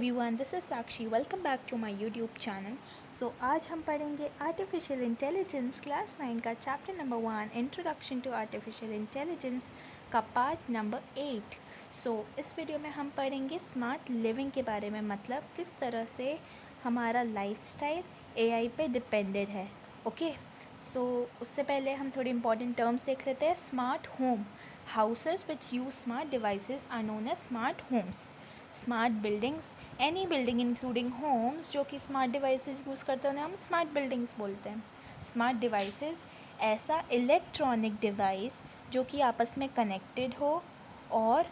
everyone, this is Sakshi. Welcome back to my YouTube channel. आज हम पढ़ेंगे artificial intelligence class 9 का chapter number 1 introduction to artificial intelligence का part number 8। इस video में हम पढ़ेंगे स्मार्ट लिविंग के बारे में, मतलब किस तरह से हमारा लाइफस्टाइल एआई पे डिपेंडेड है। ओके, उससे पहले हम थोड़ी इंपॉर्टेंट टर्म्स देख लेते हैं। Smart home, houses which use smart devices are known as smart homes. Smart buildings, any building including homes जो कि स्मार्ट डिवाइसेस यूज़ करते हैं उन्हें हम स्मार्ट बिल्डिंग्स बोलते हैं। स्मार्ट डिवाइसेस, ऐसा इलेक्ट्रॉनिक डिवाइस जो कि आपस में कनेक्टेड हो और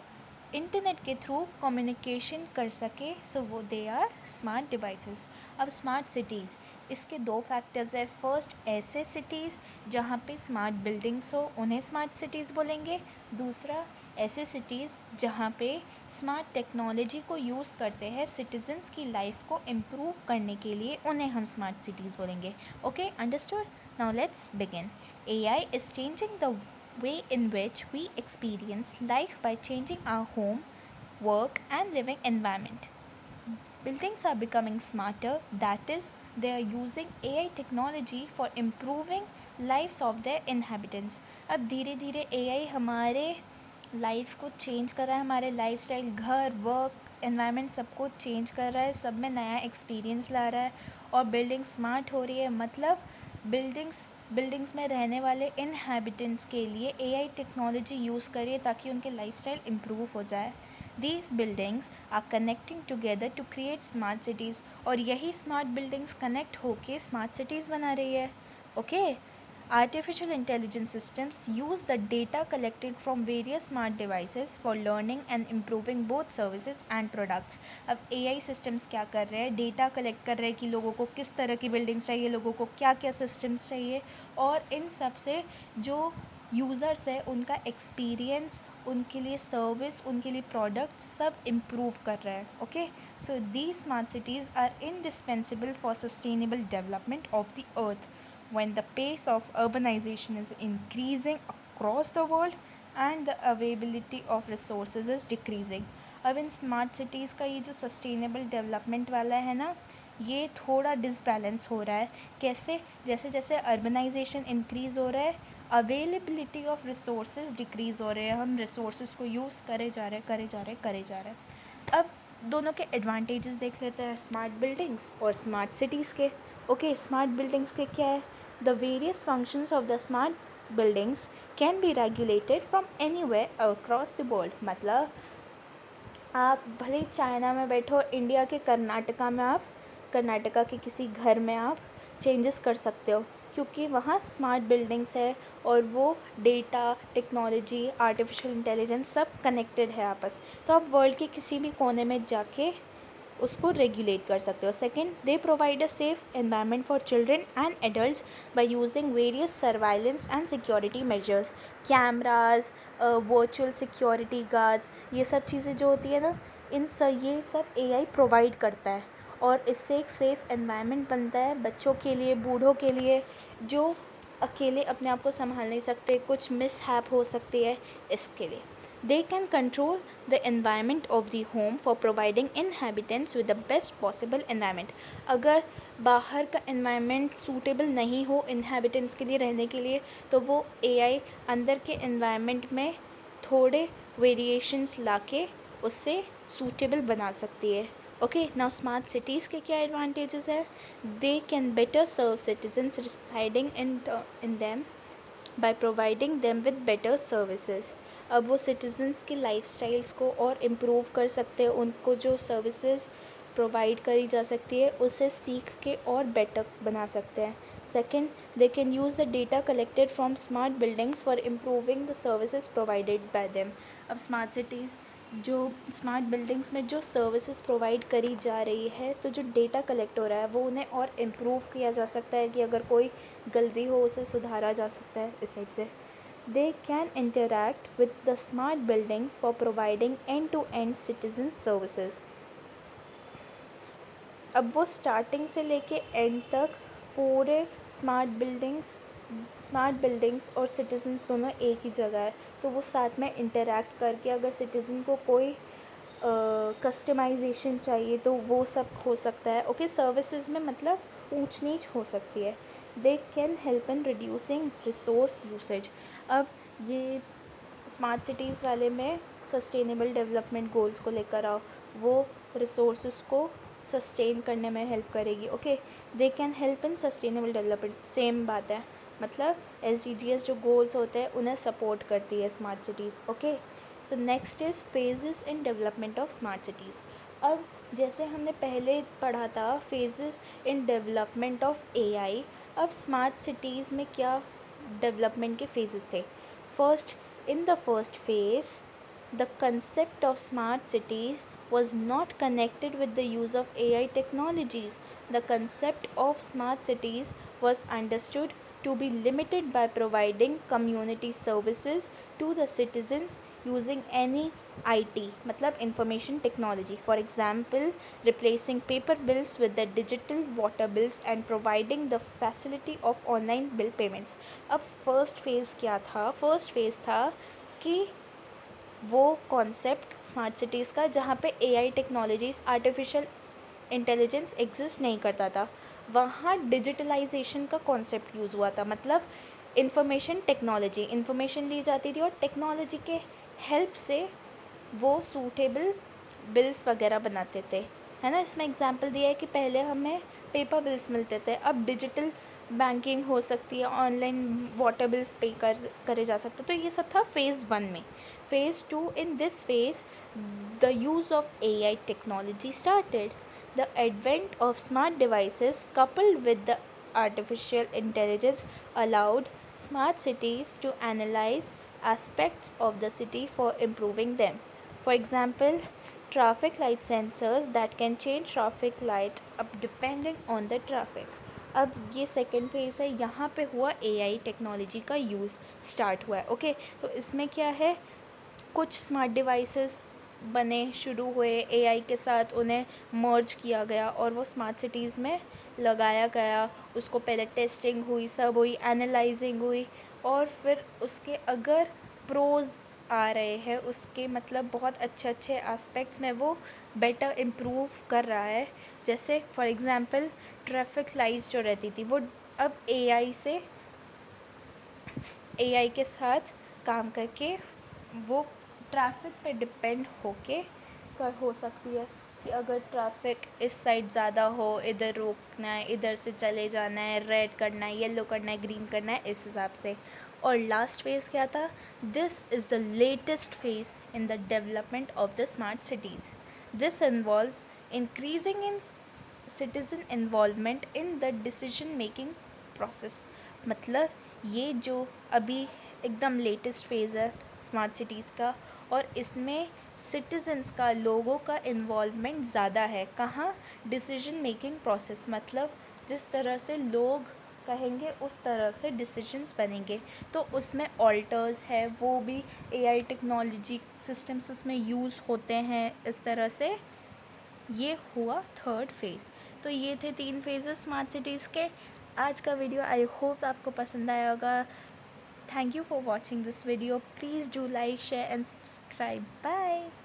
इंटरनेट के थ्रू कम्युनिकेशन कर सके, सो वो दे आर स्मार्ट डिवाइसेस। अब स्मार्ट सिटीज़, इसके दो फैक्टर्स है। फर्स्ट, ऐसे सिटीज़ जहाँ पे स्मार्ट बिल्डिंग्स हो उन्हें स्मार्ट सिटीज़ बोलेंगे। दूसरा, ऐसे सिटीज़ जहाँ पे स्मार्ट टेक्नोलॉजी को यूज़ करते हैं सिटीजन्स की लाइफ को इम्प्रूव करने के लिए, उन्हें हम स्मार्ट सिटीज़ बोलेंगे। Okay, understood? Now let's begin. AI is changing the way in which we experience life by changing our home, work and living environment. Buildings are becoming smarter, that is, they are using AI technology for improving lives of their inhabitants. अब धीरे धीरे AI हमारे life को change कर रहा है, हमारे lifestyle, घर, वर्क एनवायरनमेंट सबको चेंज कर रहा है, सब में नया एक्सपीरियंस ला रहा है और बिल्डिंग स्मार्ट हो रही है। मतलब बिल्डिंग्स में रहने वाले इनहैबिटेंट्स के लिए एआई टेक्नोलॉजी यूज़ करिए ताकि उनके लाइफस्टाइल इम्प्रूव हो जाए। These buildings are connecting together to create smart cities और यही स्मार्ट बिल्डिंग्स कनेक्ट होके स्मार्ट सिटीज़ बना रही है। Okay, Artificial intelligence systems use the data collected from various smart devices for learning and improving both services and products. अब AI systems क्या कर रहे हैं? डेटा कलेक्ट कर रहे हैं कि लोगों को किस तरह की बिल्डिंग्स चाहिए, लोगों को क्या क्या सिस्टम्स चाहिए, और इन सब से जो यूज़र्स है उनका एक्सपीरियंस, उनके लिए सर्विस, उनके लिए प्रोडक्ट सब इम्प्रूव कर रहा है। Okay, so these smart cities are indispensable for sustainable development of the earth when the pace of urbanization is increasing across the world and the availability of resources is decreasing. अब इन smart cities का ये जो sustainable development वाला है ना, ये थोड़ा disbalance हो रहा है। कैसे? जैसे जैसे अर्बनाइजेशन इंक्रीज़ हो रहा है, अवेलेबिलिटी ऑफ रिसोर्सेज डिक्रीज़ हो रहे हैं, हम रिसोर्सेज को यूज़ करे जा रहे हैं। अब दोनों के एडवांटेजेस देख लेते हैं, स्मार्ट बिल्डिंग्स और स्मार्ट सिटीज़ के। ओके, स्मार्ट बिल्डिंग्स के क्या है? The various functions of the smart buildings can be regulated from anywhere across the world. मतलब आप भले चाइना में बैठो, इंडिया के कर्नाटका में, आप कर्नाटका के किसी घर में आप चेंजेस कर सकते हो क्योंकि वहाँ स्मार्ट बिल्डिंग्स है और वो डेटा, टेक्नोलॉजी, आर्टिफिशियल इंटेलिजेंस सब कनेक्टेड है आपस। तो आप वर्ल्ड के किसी भी कोने में जाके उसको रेगुलेट कर सकते हो। Second, they provide a safe environment for children and adults by using various surveillance and security measures, cameras, virtual security guards, ये सब चीज़ें जो होती है ना, ये सब एआई प्रोवाइड करता है और इससे एक सेफ़ एनवायरनमेंट बनता है बच्चों के लिए, बूढ़ों के लिए जो अकेले अपने आप को संभाल नहीं सकते, कुछ मिसहैप हो सकती है, इसके लिए। They can control the environment of the home for providing inhabitants with the best possible environment. अगर बाहर का environment suitable नहीं हो inhabitants के लिए रहने के लिए, तो वो AI अंदर के environment में थोड़े variations लाके उससे suitable बना सकती है। Okay, now smart cities के क्या advantages है? They can better serve citizens residing in them by providing them with better services. अब वो सिटीजन्स की लाइफस्टाइल्स को और इम्प्रूव कर सकते हैं, उनको जो सर्विसेज प्रोवाइड करी जा सकती है उसे सीख के और बेटर बना सकते हैं। Second, they can use the data collected from smart buildings for improving the services provided by them. अब स्मार्ट सिटीज़ जो स्मार्ट बिल्डिंग्स में जो सर्विसेज प्रोवाइड करी जा रही है, तो जो डेटा कलेक्ट हो रहा है वो उन्हें और इम्प्रूव किया जा सकता है कि अगर कोई गलती हो उसे सुधारा जा सकता है इस साइड से। They can interact with the smart buildings for providing end-to-end citizen services. अब वो स्टार्टिंग से लेके एंड तक पूरे स्मार्ट बिल्डिंग्स और सिटीजन्स दोनों एक ही जगह है, तो वो साथ में इंटरेक्ट करके अगर सिटीज़न को कोई कस्टमाइजेशन चाहिए तो वो सब हो सकता है। ओके, सर्विसेज में मतलब ऊंच नीच हो सकती है। They can help in reducing resource usage. अब ये स्मार्ट सिटीज़ वाले में सस्टेनेबल डेवलपमेंट गोल्स को लेकर आओ, वो रिसोर्सेज को सस्टेन करने में हेल्प करेगी। Okay, they can help in sustainable development, same बात है, मतलब SDGs जो गोल्स होते हैं उन्हें सपोर्ट करती है smart cities. Okay, so next is phases in development of smart cities. अब जैसे हमने पहले पढ़ा था phases in development of AI, अब स्मार्ट सिटीज़ में क्या डेवलपमेंट के फेजेस थे। First, in the first phase, the concept of smart cities was not connected with the use of AI technologies. The concept of smart cities was understood to be limited by providing community services to the citizens using any IT, मतलब information technology. For example, replacing paper bills with the digital water bills and providing the facility of online bill payments. अब first phase क्या था? First phase था कि वो concept smart cities का जहाँ पे AI technologies, artificial intelligence exist नहीं करता था, वहाँ डिजिटलाइजेशन का कॉन्सेप्ट यूज़ हुआ था। मतलब इंफॉर्मेशन ली जाती थी और टेक्नोलॉजी के हेल्प से वो सूटेबल बिल्स वगैरह बनाते थे, है ना। इसमें एग्जांपल दिया है कि पहले हमें पेपर बिल्स मिलते थे, अब डिजिटल बैंकिंग हो सकती है, ऑनलाइन वाटर बिल्स पे करे जा सकते। तो ये सब था फेज़ 1 में। Phase 2, in this phase the use of AI technology started. The advent of smart devices coupled with the artificial intelligence allowed smart cities to analyze aspects of the city for improving them. For example, traffic light sensors that can change traffic light up depending on the traffic. अब ये second phase है, यहाँ पे हुआ AI technology का use start हुआ है। Okay, तो इसमें क्या है, कुछ स्मार्ट डिवाइसेस बने, शुरू हुए AI के साथ, उन्हें मर्ज किया गया और वो स्मार्ट सिटीज़ में लगाया गया। उसको पहले टेस्टिंग हुई, सब हुई, एनालाइजिंग हुई, और फिर उसके अगर प्रोज आ रहे हैं, उसके मतलब बहुत अच्छे अच्छे एस्पेक्ट्स में वो बेटर इम्प्रूव कर रहा है। जैसे फॉर एग्ज़ाम्पल ट्रैफिक लाइट्स जो रहती थी वो अब AI के साथ काम करके वो ट्रैफिक पे डिपेंड होके हो सकती है कि अगर ट्रैफिक इस साइड ज़्यादा हो, इधर रोकना है, इधर से चले जाना है, रेड करना है, येलो करना है, ग्रीन करना है, इस हिसाब से। और लास्ट फेज़ क्या था? This is the latest phase in the development of the smart cities. This involves increasing in citizen involvement in the decision making process. मतलब ये जो अभी एकदम लेटेस्ट फेज़ है स्मार्ट सिटीज़ का, और इसमें सिटीजन्स का, लोगों का इन्वॉल्वमेंट ज़्यादा है। कहाँ? डिसीजन मेकिंग प्रोसेस, मतलब जिस तरह से लोग कहेंगे उस तरह से डिसीजंस बनेंगे। तो उसमें ऑल्टर्स है, वो भी AI टेक्नोलॉजी सिस्टम्स उसमें यूज़ होते हैं। इस तरह से ये हुआ थर्ड फेज़। तो ये थे 3 फेजेस स्मार्ट सिटीज़ के। आज का वीडियो आई होप आपको पसंद आया होगा। Thank you for watching this video. Please do like, share and subscribe. Bye.